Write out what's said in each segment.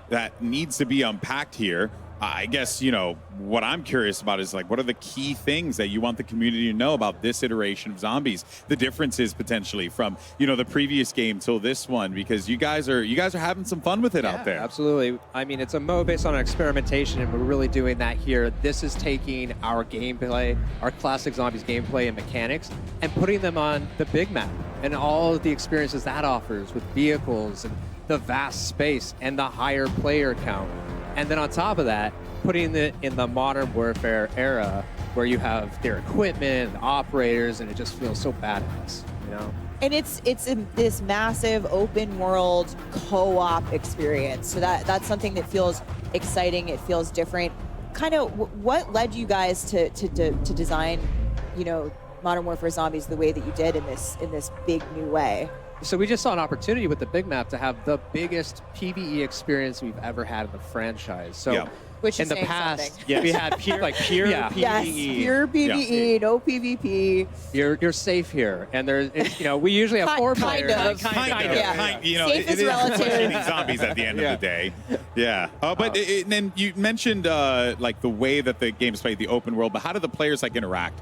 that needs to be unpacked here. I guess, you know, what I'm curious about is like, what are the key things that you want the community to know about this iteration of Zombies? The differences potentially from, you know, the previous game till this one, because you guys are having some fun with it out there. Absolutely. I mean, it's a mode based on experimentation, and we're really doing that here. This is taking our gameplay, our classic Zombies gameplay and mechanics, and putting them on the big map and all of the experiences that offers with vehicles and the vast space and the higher player count. And then on top of that, putting it in the modern warfare era where you have their equipment, operators, and it just feels so badass, you know? And it's in this massive open world co-op experience. So that's something that feels exciting. It feels different. Kind of what led you guys to design, you know, Modern Warfare Zombies the way that you did in this big new way? So we just saw an opportunity with the big map to have the biggest PvE experience we've ever had in the franchise. So Which in is the saying past, something. we had pure PvE. Yes, pure PvE, no PvP. You're safe here, and there's you know, we usually have four players. Kind of. Yeah. You know, Safe it is relative. eating zombies at the end of the day. Yeah. But then you mentioned like the way that the game's played, the open world. But how do the players like interact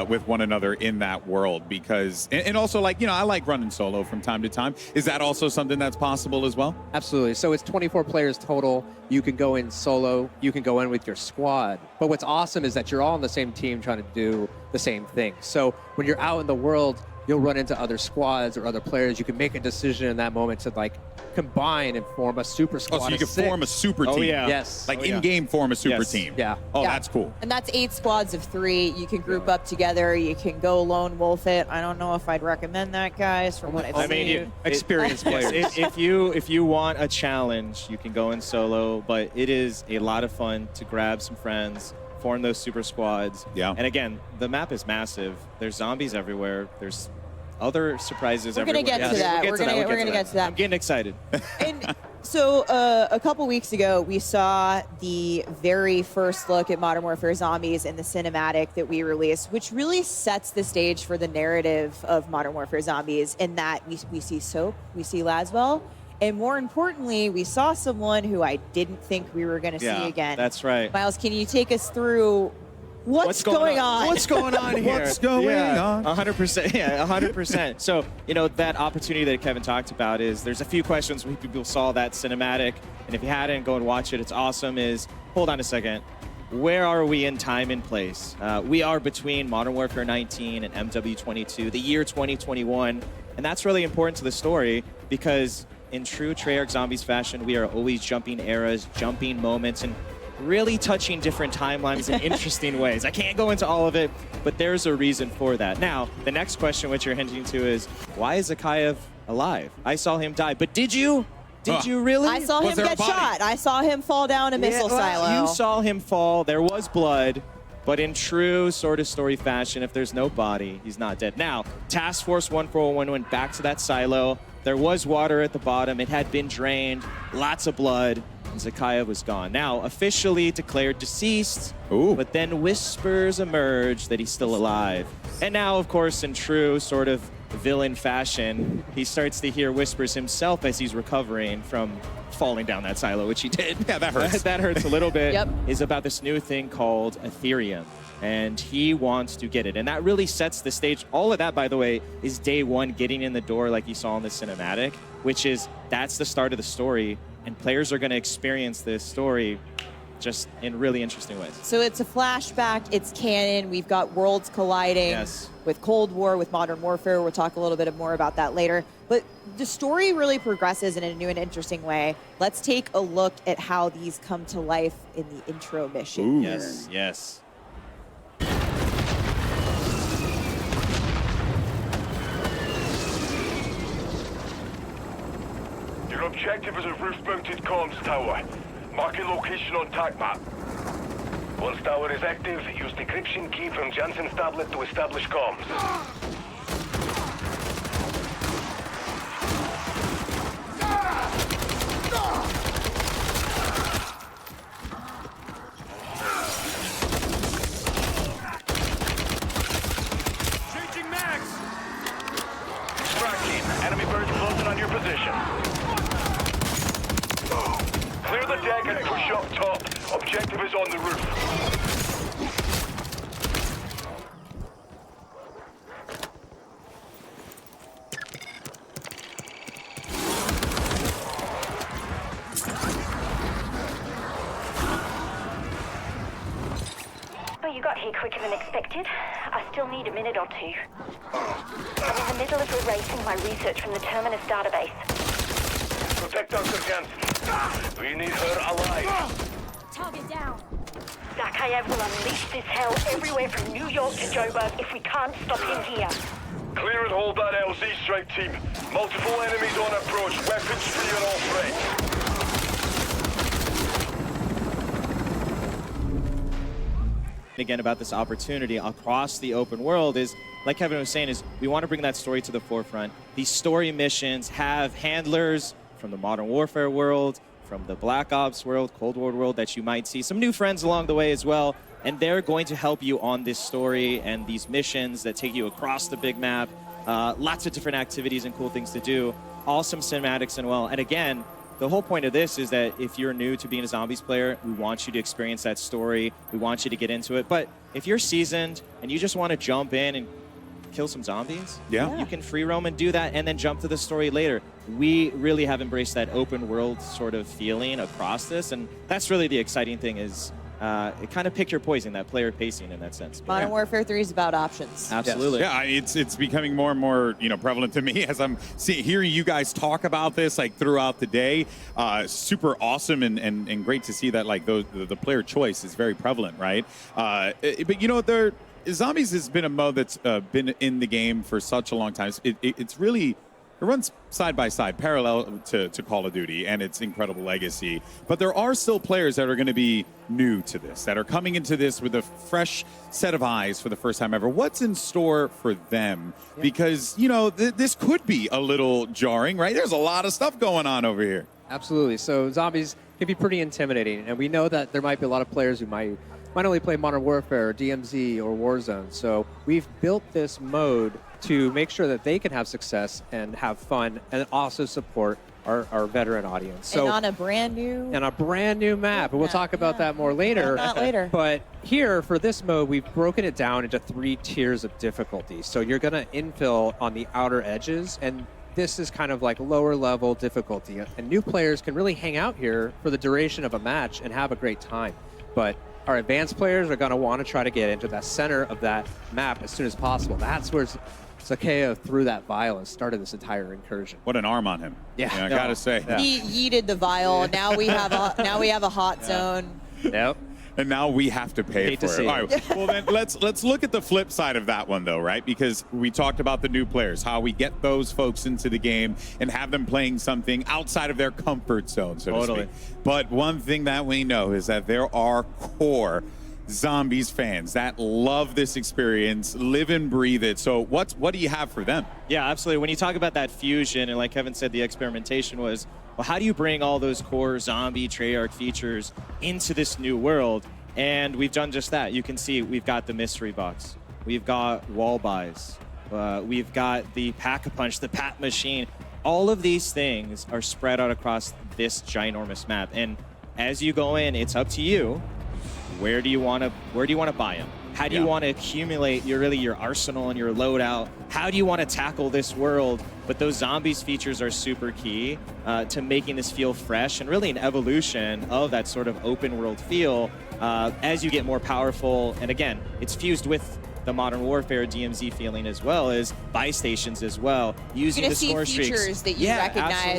with one another in that world? Because and also like, you know, I like running solo from time to time. Is that also something that's possible as well? Absolutely. So it's 24 players total. You can go in solo. You can go in with your squad. But what's awesome is that you're all on the same team trying to do the same thing. So when you're out in the world, you'll run into other squads or other players. You can make a decision in that moment to like combine and form a super squad. Oh, so you can form a super team. Oh, yeah. Yes. Like in-game form a super team. Yeah. Oh, Yeah. that's cool. And that's 8 squads of 3. You can group up together. You can go lone wolf it. I don't know if I'd recommend that, guys, from what I've I seen. mean, Experienced players. if you want a challenge, you can go in solo, but it is a lot of fun to grab some friends, form those super squads. Yeah. And again, the map is massive. There's zombies everywhere. There's other surprises We're everywhere. gonna get to that. We're gonna get to that. I'm getting excited. And so a couple weeks ago, we saw the very first look at Modern Warfare Zombies in the cinematic that we released, which really sets the stage for the narrative of Modern Warfare Zombies in that we see Soap, we see Laswell, and more importantly, we saw someone who I didn't think we were going to see again. That's right. Miles, can you take us through what's going on? What's going on here? What's going on? 100%. Yeah, 100%. So, you know, that opportunity that Kevin talked about is there's a few questions when people saw that cinematic. And if you hadn't, go and watch it. It's awesome. Hold on a second. Where are we in time and place? We are between Modern Warfare 19 and MW22, the year 2021. And that's really important to the story because in true Treyarch Zombies fashion, we are always jumping eras, jumping moments, and really touching different timelines in interesting ways. I can't go into all of it, but there's a reason for that. Now, the next question which you're hinting to is, why is Zakayev alive? I saw him die, but did you? Did you really? I saw him get shot. I saw him fall down a missile silo. You saw him fall. There was blood. But in true sort of story fashion, if there's no body, he's not dead. Now, Task Force 141 went back to that silo. There was water at the bottom. It had been drained. Lots of blood. And Zakayev was gone. Now, officially declared deceased. Ooh. But then whispers emerged that he's still alive. And now, of course, in true sort of villain fashion, he starts to hear whispers himself as he's recovering from falling down that silo, which he did. Yeah, that hurts. That hurts a little bit. Yep. Is about this new thing called Ethereum. And he wants to get it. And that really sets the stage. All of that, by the way, is day one getting in the door like you saw in the cinematic, which is, that's the start of the story. And players are going to experience this story just in really interesting ways. So it's a flashback, it's canon, we've got worlds colliding with Cold War, with Modern Warfare. We'll talk a little bit more about that later. But the story really progresses in a new and interesting way. Let's take a look at how these come to life in the intro mission. Ooh. Yes, yes. Your objective is a roof-mounted comms tower. Mark a location on TAC map. Once tower is active, use decryption key from Jansen's tablet to establish comms. Changing mags! Strike team, enemy birds closing on your position. Clear the deck and push up top. Objective is on the roof. Oh, you got here quicker than expected. I still need a minute or two. I'm in the middle of erasing my research from the Terminus database. Protect Dr. Jansen. We need her alive. Target down. Zakayev will unleash this hell everywhere from New York to Joburg if we can't stop him here. Clear and hold that LZ strike team. Multiple enemies on approach. Weapons free on all threats. Again, about this opportunity across the open world is, like Kevin was saying, is we want to bring that story to the forefront. These story missions have handlers from the Modern Warfare world, from the Black Ops world, Cold War world that you might see. Some new friends along the way as well. And they're going to help you on this story and these missions that take you across the big map. Lots of different activities and cool things to do. Awesome cinematics and well. And again, the whole point of this is that if you're new to being a Zombies player, we want you to experience that story. We want you to get into it. But if you're seasoned and you just want to jump in and kill some zombies, Yeah. you can free roam and do that and then jump to the story later. We really have embraced that open world sort of feeling across this. And that's really the exciting thing is kind of pick your poison, that player pacing in that sense. But Modern Warfare 3 is about options. absolutely. Yeah, it's becoming more and more prevalent to me as I'm hearing you guys talk about this like throughout the day. Super awesome and great to see that like the player choice is very prevalent, right? But Zombies has been a mode that's been in the game for such a long time. It's really. It runs side by side, parallel to Call of Duty and its incredible legacy. But there are still players that are going to be new to this, that are coming into this with a fresh set of eyes for the first time ever. What's in store for them? Yeah. Because, this could be a little jarring, right? There's a lot of stuff going on over here. Absolutely. So Zombies can be pretty intimidating. And we know that there might be a lot of players who might only play Modern Warfare or DMZ or Warzone. So we've built this mode to make sure that they can have success and have fun and also support our veteran audience. So, and on a brand new map. And we'll talk about that more later. Not later. But here, for this mode, we've broken it down into 3 tiers of difficulty. So you're going to infill on the outer edges, and this is kind of like lower level difficulty. And new players can really hang out here for the duration of a match and have a great time. But our advanced players are going to want to try to get into the center of that map as soon as possible. That's where Zakayev threw that vial and started this entire incursion. What an arm on him! Yeah, I gotta say. Yeah. He yeeted the vial. Now we have a hot zone. Yep. And now we have to pay Hate for to it. see All right. Well, then let's look at the flip side of that one, though, right? Because we talked about the new players, how we get those folks into the game and have them playing something outside of their comfort zone, so to speak. But one thing that we know is that there are core Zombies fans that love this experience, live and breathe it. So what do you have for them? Yeah, absolutely. When you talk about that fusion, and like Kevin said, the experimentation was, well, how do you bring all those core zombie Treyarch features into this new world? And we've done just that. You can see we've got the mystery box. We've got wall buys. We've got the Pack-a-Punch, the Pat Machine. All of these things are spread out across this ginormous map. And as you go in, it's up to you. Where do you want to buy them? How do you want to accumulate your arsenal and your loadout? How do you want to tackle this world? But those zombies features are super key to making this feel fresh and really an evolution of that sort of open world feel as you get more powerful. And again, it's fused with the Modern Warfare DMZ feeling as well as buy stations as well, using the score streaks. Features that you recognize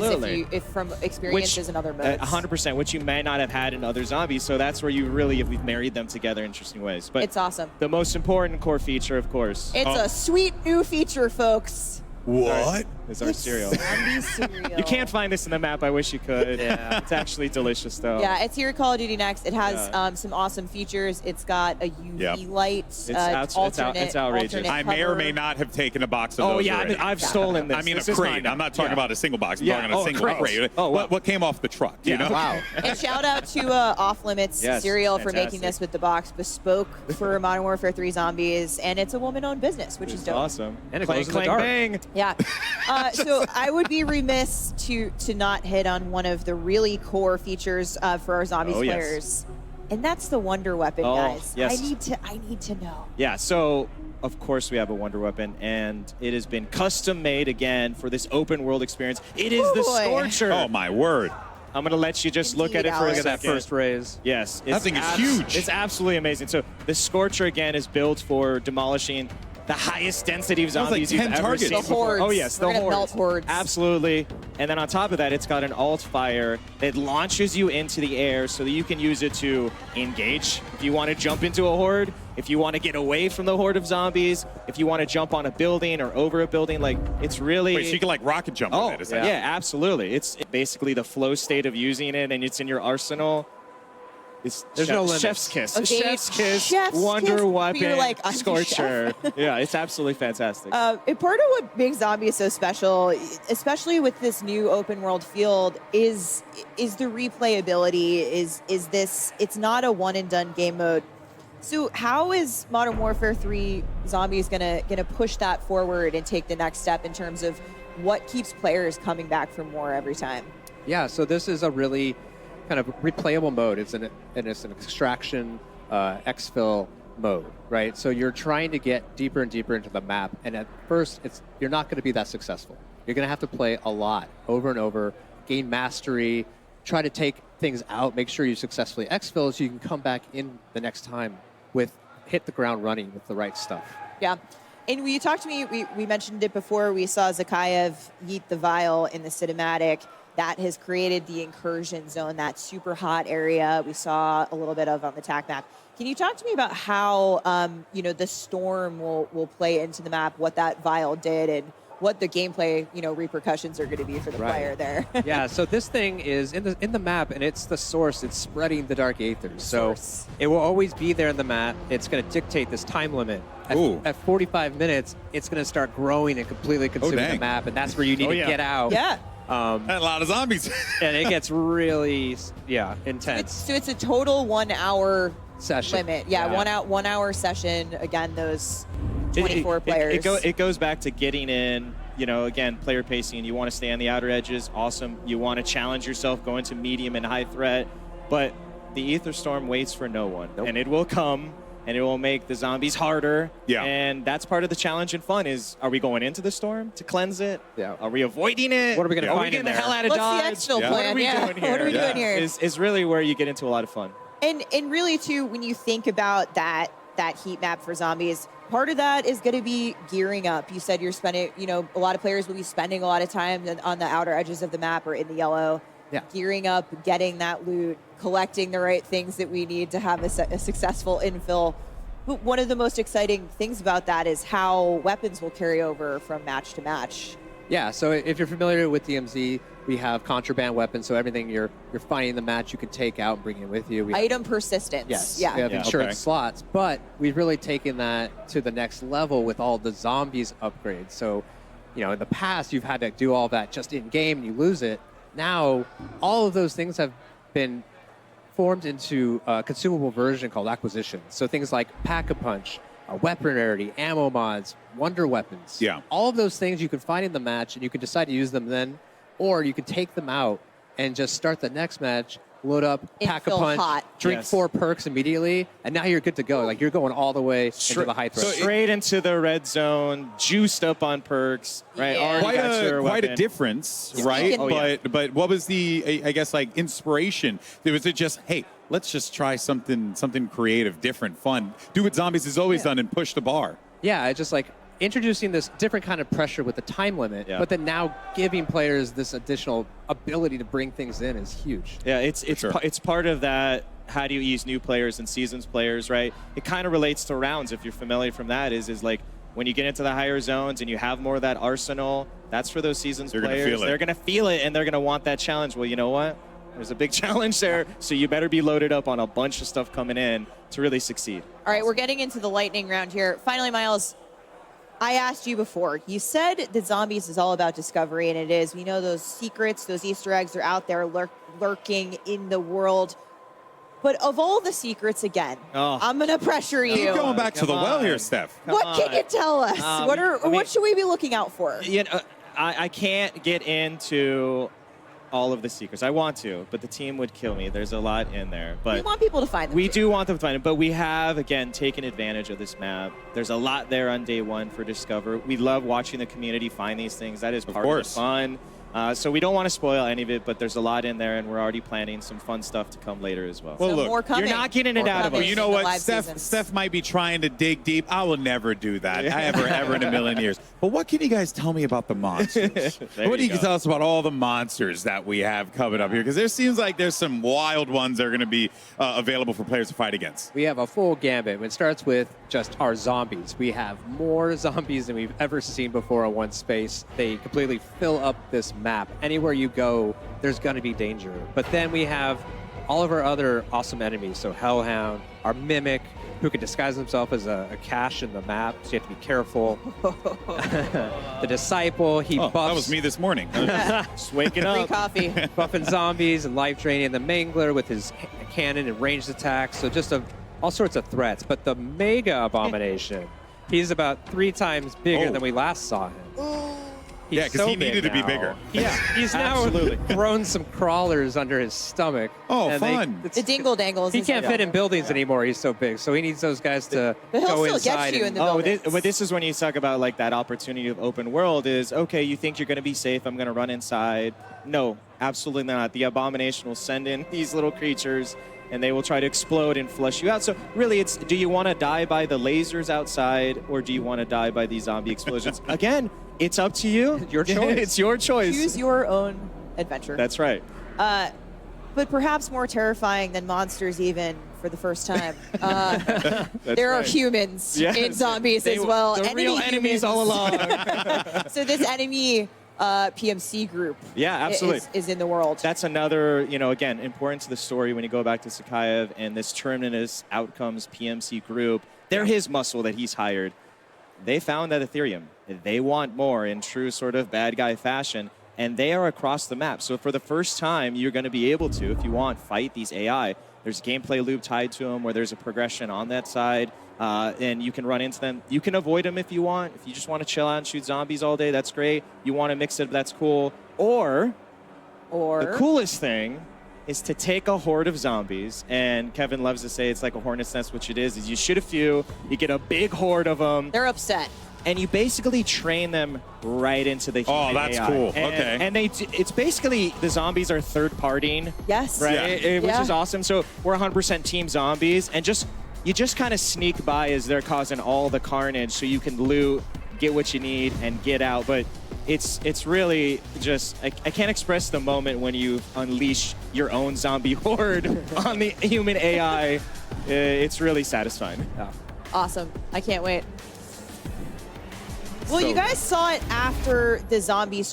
if from experiences in other modes. 100%, which you may not have had in other zombies. So that's where we've married them together in interesting ways. But it's awesome. The most important core feature, of course. It's a sweet new feature, folks. What? Is our cereal. Zombie cereal. You can't find this in the map. I wish you could. Yeah. It's actually delicious, though. Yeah, it's here at Call of Duty Next. It has some awesome features. It's got a UV light, It's outrageous. alternate I may or cover. may not have taken a box of those already. I've stolen this. I mean, This a is crate. mine. I'm not talking about a single box. I'm talking about a single crate. Oh, wow. What came off the truck? You know? Wow. And shout out to Off Limits Yes, Cereal for fantastic. making this with the box bespoke for Modern Warfare 3 Zombies, and it's a woman-owned business, which is dope. Awesome. And it Clank, glows in the clank, dark. bang. Yeah. So I would be remiss to not hit on one of the really core features for our zombies Oh, yes. players, and that's the wonder weapon, Oh, guys. yes. I need to know. Yeah, so of course we have a wonder weapon, and it has been custom made again for this open world experience. It is the Boy. Scorcher. Oh my word! I'm gonna let you just look at it for a Indeed, Look at Alex. that second. first raise. Yes, That thing is huge. It's absolutely amazing. So the Scorcher again is built for demolishing the highest density of was like zombies 10 you've ever targets. seen The before. hordes. Oh yes, We're the gonna hordes. melt hordes. Absolutely. And then on top of that, it's got an alt fire that launches you into the air so that you can use it to engage. If you want to jump into a horde, if you want to get away from the horde of zombies, if you want to jump on a building or over a building, like it's really. Wait, so you can like rocket jump Oh, with it? Is yeah. that- Absolutely. It's basically the flow state of using it, and it's in your arsenal. It's There's no limits. chef's kiss. Okay, Chef's kiss. chef's Wonder kiss, but weapon. you're like, I'm the Scorcher. Yeah, it's absolutely fantastic. And part of what makes zombies so special, especially with this new open world field, is the replayability. Is this? It's not a one and done game mode. So how is Modern Warfare 3 Zombies gonna push that forward and take the next step in terms of what keeps players coming back for more every time? Yeah, so this is a really kind of replayable mode. It's an extraction exfil mode, right? So you're trying to get deeper and deeper into the map, and at first, you're not going to be that successful. You're going to have to play a lot, over and over, gain mastery, try to take things out, make sure you successfully exfil so you can come back in the next time hit the ground running with the right stuff. Yeah. And when you talked to me, we mentioned it before, we saw Zakayev yeet the vial in the cinematic. That has created the incursion zone, that super hot area we saw a little bit of on the TAC map. Can you talk to me about how the storm will play into the map, what that vial did, and what the gameplay repercussions are going to be for the player there? Yeah, so this thing is in the map, and it's the source. It's spreading the dark aethers. So Source. it will always be there in the map. It's going to dictate this time limit. Ooh. At 45 minutes, it's going to start growing and completely consuming the dang. map, and that's where you need to yeah. get out. Yeah. A lot of zombies. And it gets really, intense. So it's a total 1 hour Session. limit. Yeah, Yeah. 1 hour session. Again, those 24 players. It goes back to getting in, again, player pacing. You want to stay on the outer edges, awesome. You want to challenge yourself, go into medium and high threat. But the Ether Storm waits for no one. Nope. And it will come, and it will make the zombies harder. Yeah. And that's part of the challenge and fun is, are we going into the storm to cleanse it? Yeah. Are we avoiding it? What are we gonna Are we find in getting the there? hell out of What's Dodge? the exfil Yeah. plan? What are we yeah. doing here? What are we doing here? Is really where you get into a lot of fun. And really too, when you think about that heat map for zombies, part of that is going to be gearing up. You said you're spending, a lot of players will be spending a lot of time on the outer edges of the map or in the yellow. Yeah. Gearing up, getting that loot, collecting the right things that we need to have a successful infill. But one of the most exciting things about that is how weapons will carry over from match to match. Yeah, so if you're familiar with DMZ, we have contraband weapons, so everything you're finding in the match you can take out and bring it with you. We have, Item persistence. yes, Yeah. we have Yeah. insurance Okay. slots, but we've really taken that to the next level with all the zombies upgrades. So, in the past, you've had to do all that just in game and you lose it. Now, all of those things have been formed into a consumable version called acquisitions. So things like Pack-a-Punch, weapon rarity, ammo mods, wonder weapons. Yeah. All of those things you can find in the match, and you can decide to use them then, or you can take them out and just start the next match, load up, pack a Infill punch, hot. drink Yes. 4 perks immediately, and now you're good to go. Like you're going all the way into the high threat. so Straight into the red zone, juiced up on perks, right? Yeah. Already got your Quite a weapon. difference, Yeah. right? Oh, yeah. But what was the I guess like inspiration? Was it just, hey, let's just try something creative, different, fun, do what Zombies has always done and push the bar? Yeah, it's just like introducing this different kind of pressure with the time limit, Yeah. but then now giving players this additional ability to bring things in is huge. Yeah, it's sure. it's part of that. How do you ease new players and seasons players, right? It kind of relates to rounds. If you're familiar from that, is like when you get into the higher zones and you have more of that arsenal. That's for those seasons They're gonna players. feel it. They're gonna feel it and they're gonna want that challenge. Well, you know what? There's a big challenge there, so you better be loaded up on a bunch of stuff coming in to really succeed. All right, we're getting into the lightning round here. Finally, Miles, I asked you before. You said that Zombies is all about discovery, and it is. We know those secrets, those Easter eggs are out there lurking in the world. But of all the secrets, again, Oh. I'm going to pressure you. Keep going back to the Come well here, on. Steph. What can you tell us? I what mean- should we be looking out for? You know, I can't get into all of the secrets. I want to, but the team would kill me. There's a lot in there. But We want people to find them. we too. do want them to find it, but we have, again, taken advantage of this map. There's a lot there on day one for Discover. We love watching the community find these things. That is part of the fun. So we don't want to spoil any of it, but there's a lot in there, and we're already planning some fun stuff to come later as well. Well, So look, more coming. you're not getting it More out of coming us. You know in the what? live Steph, seasons. Steph might be trying to dig deep. I will never do that, ever in a million years. But what can you guys tell me about the monsters? There What do you you go. tell us about all the monsters that we have coming up here? Because there seems like there's some wild ones that are going to be available for players to fight against. We have a full gambit. It starts with just our zombies. We have more zombies than we've ever seen before in one space. They completely fill up this map. Anywhere you go, there's going to be danger. But then we have all of our other awesome enemies. So Hellhound, our Mimic, who can disguise himself as a cache in the map, so you have to be careful. The Disciple, he Oh, buffs that was me this morning. Just waking Free up. coffee. buffing zombies and life draining the Mangler with his cannon and ranged attacks. So just all sorts of threats. But the Mega Abomination, he's about 3 times bigger Oh. than we last saw him. He's Yeah, 'cause so he big needed to be now. bigger. Yeah, he's now Absolutely. grown some crawlers under his stomach. Oh, and fun. The dingle dangles. He is can't like- fit in buildings anymore. He's so big. So he needs those guys to But he'll go still get inside. you and- in the Oh, buildings. but this is when you talk about like that opportunity of open world is, okay, you think you're going to be safe, I'm going to run inside. No, absolutely not. The Abomination will send in these little creatures and they will try to explode and flush you out. So really, it's, do you want to die by the lasers outside or do you want to die by these zombie explosions? Again, it's up to you. Your choice. It's your choice. Choose your own adventure. That's right. But perhaps more terrifying than monsters even for the first time. There are right. humans Yes. in zombies They- as well. The real enemies humans. all along. So this enemy PMC group Yeah, absolutely. is in the world. That's another, again, important to the story when you go back to Sakayev and this Terminus Outcomes PMC group. They're his muscle that he's hired. They found that Ethereum. They want more in true sort of bad guy fashion, and they are across the map. So for the first time, you're going to be able to, if you want, fight these AI. There's a gameplay loop tied to them where there's a progression on that side, and you can run into them. You can avoid them if you want. If you just want to chill out and shoot zombies all day, that's great. You want to mix it, that's cool. Or the coolest thing is to take a horde of zombies, and Kevin loves to say it's like a hornet's nest, which it is you shoot a few, you get a big horde of them, They're upset. and you basically train them right into the human that's AI. cool. And, Okay. And it's basically the zombies are third-partying, Yes. right? Yeah. Which Yeah. is awesome. So we're 100% team zombies, and you just kind of sneak by as they're causing all the carnage, so you can loot, get what you need, and get out. But it's really just I can't express the moment when you unleash your own zombie horde on the human AI. It's really satisfying. Awesome. I can't wait. Well, So- you guys saw it after the zombies